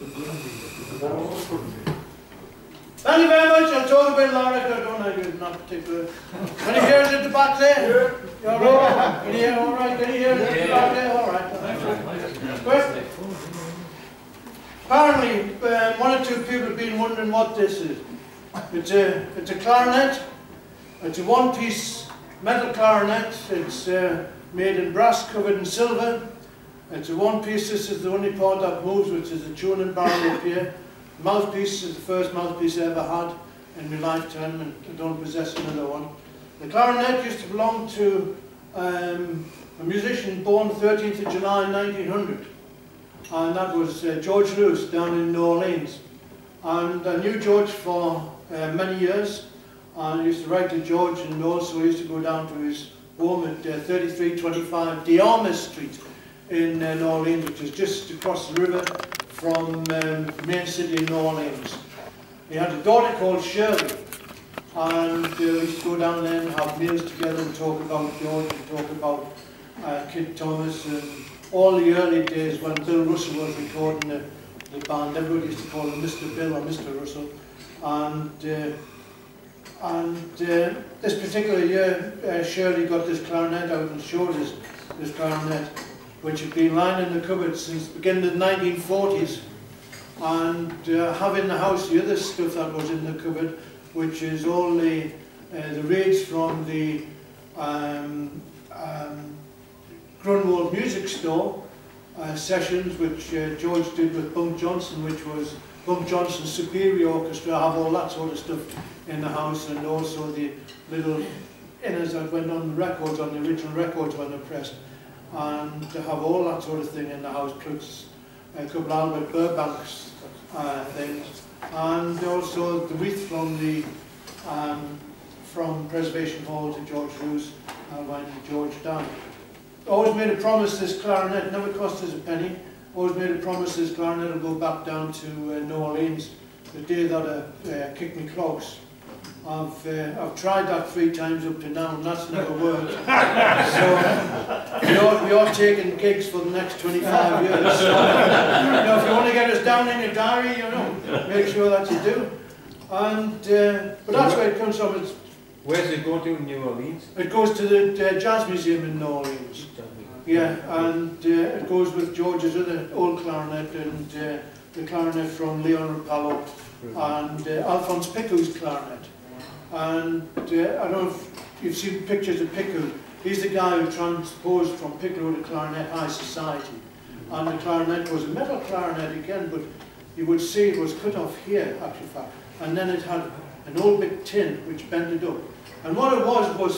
Thank you very much. I'll talk a bit louder. I don't know you, not particular. Can you hear us at the back there? You're all right? Can you hear all right? Can you hear us at the back there? All right. Good. Apparently, one or two people have been wondering what this is. It's a clarinet. It's a one-piece metal clarinet. It's made in brass, covered in silver. It's a one-piece. This is the only part that moves, which is the tuning barrel up here. The mouthpiece is the first mouthpiece I ever had in my lifetime, and I don't possess another one. The clarinet used to belong to a musician born 13th of July 1900, and that was George Lewis down in New Orleans. And I knew George for many years, and I used to write to George, and also I used to go down to his home at 3325 Diarmid Street in New Orleans, which is just across the river from the main city of New Orleans. He had a daughter called Shirley, and we used to go down there and have meals together and talk about George and talk about Kid Thomas and all the early days when Bill Russell was recording the band. Everybody used to call him Mr. Bill or Mr. Russell. And this particular year, Shirley got this clarinet out and showed us this clarinet, which had been lying in the cupboard since the beginning of the 1940s, and have in the house the other stuff that was in the cupboard, which is all the reeds from the Grunwald Music Store sessions, which George did with Bunk Johnson, which was Bunk Johnson's Superior Orchestra. I have all that sort of stuff in the house, and also the little inners that went on the records, on the original records when they're pressed. And to have all that sort of thing in the house, plus a couple of Albert Burbank's things, and also the wreath from the from Preservation Hall to George Lewis when George died. Always made a promise this clarinet, never cost us a penny. Always made a promise this clarinet will go back down to New Orleans the day that I kicked me clogs. I've tried that 3 times up to now, and that's never worked. So we are taking gigs for the next 25 years. So, if you want to get us down in your diary, make sure that you do. And but that's where it comes from. Where does it go to in New Orleans? It goes to the Jazz Museum in New Orleans. Yeah, and it goes with George's other old clarinet and the clarinet from Leon Rapallo and Alphonse Picou's clarinet. And I don't know if you've seen pictures of Picou. He's the guy who transposed from piccolo to clarinet high society. And the clarinet was a metal clarinet again, but you would see it was cut off here, actually, fact. And then it had an old big tin which bent it up. And what it was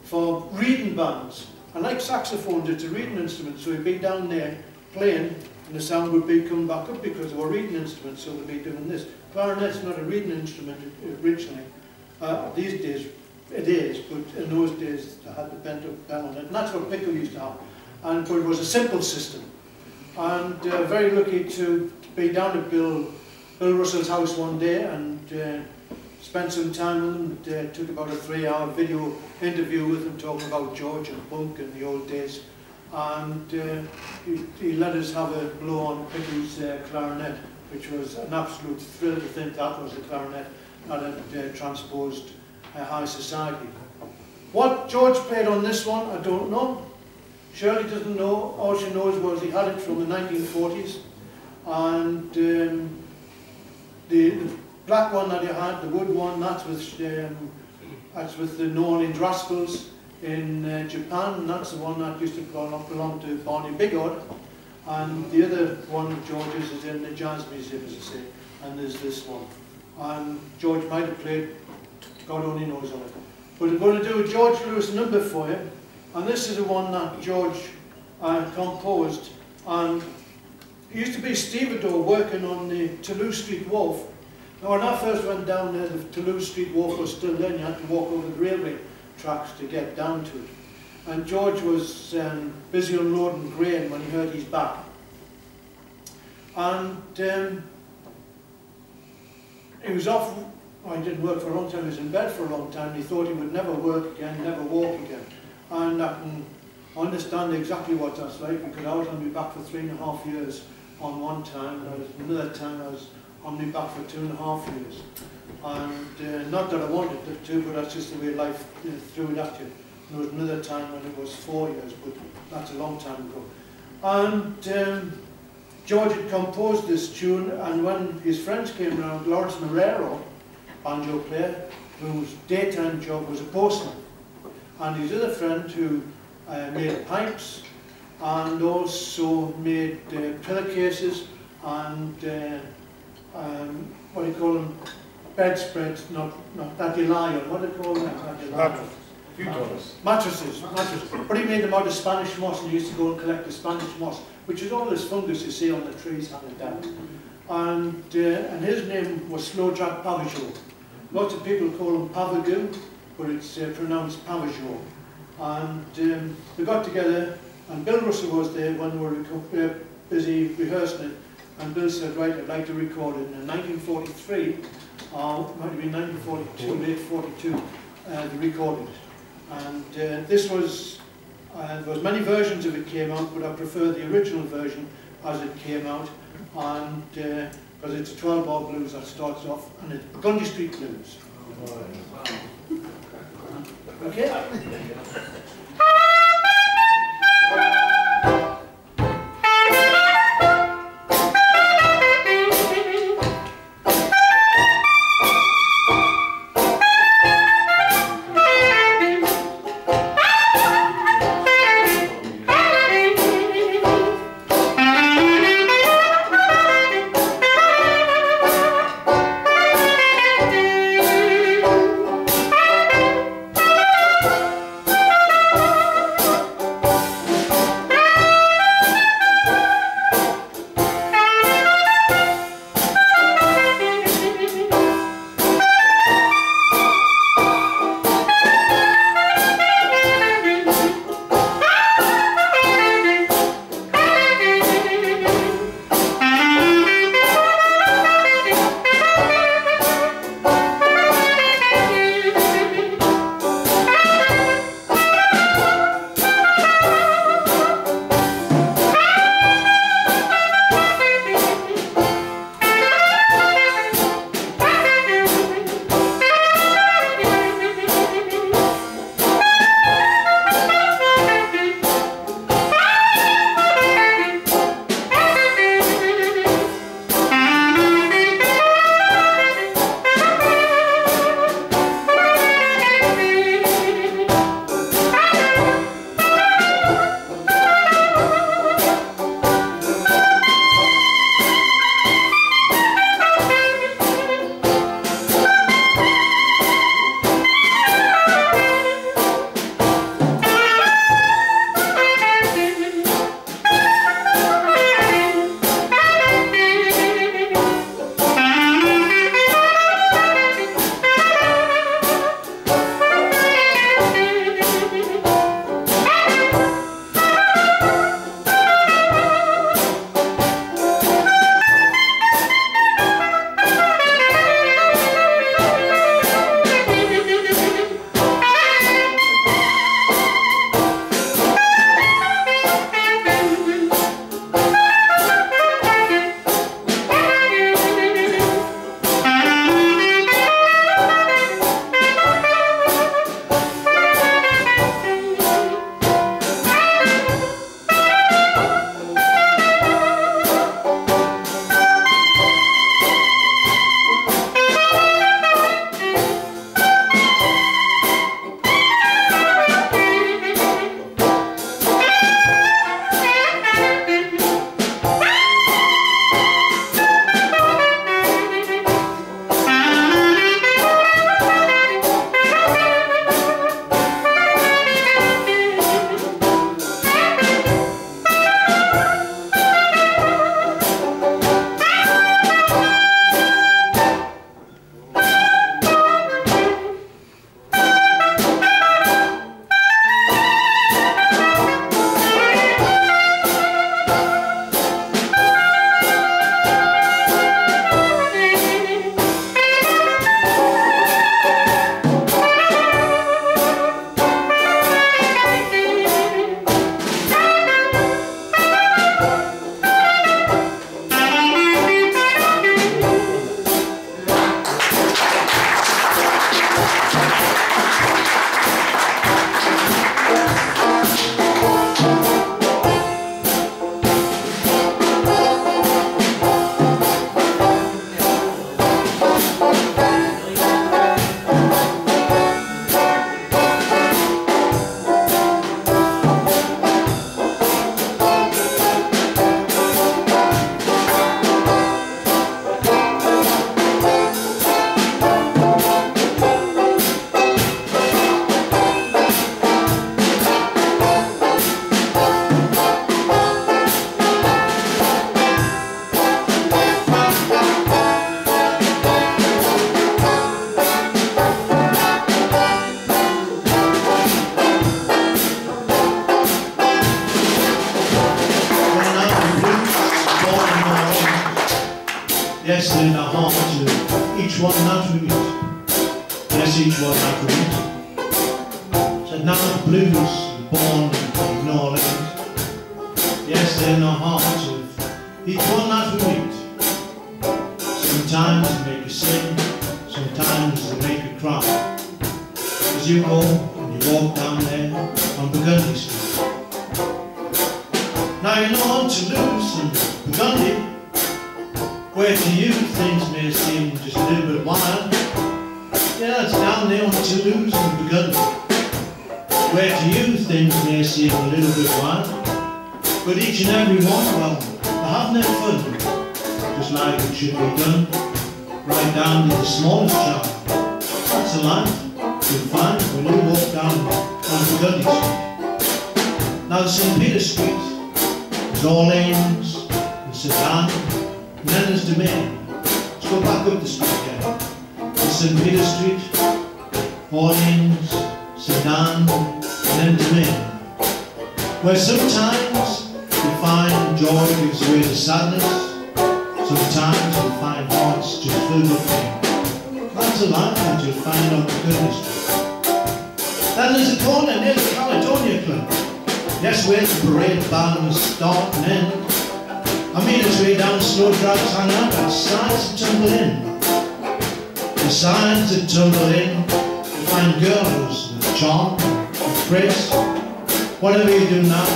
for reeding bands. And like saxophones, it's a reeding instrument, so you'd be down there playing, and the sound would be coming back up because they were reeding instruments, so they'd be doing this. Clarinet's not a reeding instrument originally. These days it is, but in those days they had the bent up bell on it, and that's what Picou used to have. But it was a simple system. And very lucky to be down at Bill Russell's house one day and spent some time with him. Took about a 3-hour video interview with him, talking about George and Bunk in the old days. And he let us have a blow on Picou's clarinet, which was an absolute thrill to think that was the clarinet that had transposed high society. What George played on this one, I don't know. Shirley doesn't know. All she knows was he had it from the 1940s. And the black one that he had, the wood one, that's with the New Orleans Rascals in Japan, and that's the one that used to belong to Barney Bigod. And the other one of George's is in the Jazz Museum, as I say, and there's this one. And George might have played, God only knows of it. But we're going to do a George Lewis number for you, and this is the one that George composed. And he used to be stevedore working on the Toulouse Street Wharf. Now, when I first went down there, the Toulouse Street Wharf was still there, and you had to walk over the railway tracks to get down to it. And George was busy unloading grain when he hurt his back. And he was off. Well, he didn't work for a long time, he was in bed for a long time. He thought he would never work again, never walk again. And I can understand exactly what that's like, because I was on my back for 3.5 years on one time, and another time I was on my back for 2.5 years. And not that I wanted it to, but that's just the way life threw it at you. There was another time when it was 4 years, but that's a long time ago. And George had composed this tune, and when his friends came around, Lawrence Marrero, banjo player, whose daytime job was a postman, and his other friend who made pipes and also made pillowcases and what do you call them, bedspreads, not that you lie on, what do you call them? Mattresses. But he made them out of Spanish moss, and he used to go and collect the Spanish moss, which is all this fungus you see on the trees hanging down. And his name was Slow Jack Pavageau. Lots of people call him Pavagoo, but it's pronounced Pavageau. And they got together, and Bill Russell was there when we were busy rehearsing it, and Bill said, right, I'd like to record it. And in 1943, might have been 1942, late 42, they recorded it. And this was, there was many versions of it came out, but I prefer the original version as it came out, and because it's a 12-bar blues that starts off, and it's Gundy Street Blues. Okay? Yes, in the heart of each one that we meet. Yes, each one that we meet. Said now the blues born in New Orleans. Yes, in the heart of each one that we meet. Sometimes they make you sing, sometimes they make you cry. As you go and you walk down there on Burgundy Street. Now you know how to lose in Burgundy, where to you things may seem just a little bit wild. Yeah, it's down there on Toulouse and Burgundy, where to you things may seem a little bit wild. But each and every one, well, they're having their fun, just like it should be done, right down to the smallest child. That's a life you'll find when you walk down on Burgundy Street. Now St. Peter Street is Orleans and Sedan, and then there's Domain. Let's go back up the street again. There's St. Peter Street, Orleans, Sedan, and then Domain. Where sometimes you find joy gives way to sadness, sometimes you find hearts just filled with pain. That's a life that you'll find on Burgundy Street. Then there's a corner near the Caledonia Club. Yes, where the parade band will start and end. I mean its way down slow drives hang out and sides that tumble in. The sides that tumble in, you find girls with charm, with grace. Whatever you do now,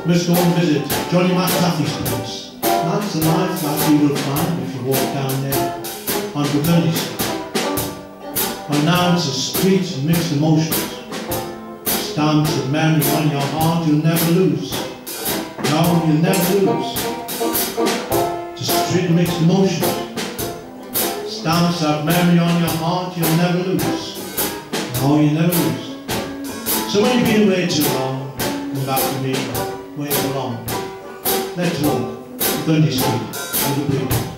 must go and visit Johnny McCaffrey's place. That's the life that you will find if you walk down there on Burgundy Street. And now it's a street of mixed emotions. Stamps of memory on your heart you'll never lose. No, you'll never lose. It's a street of mixed emotions. Stamps of memory on your heart you'll never lose. No, you'll never lose. So when you've been away too long, come back to me where you belong. Let's walk Burgundy Street with the people.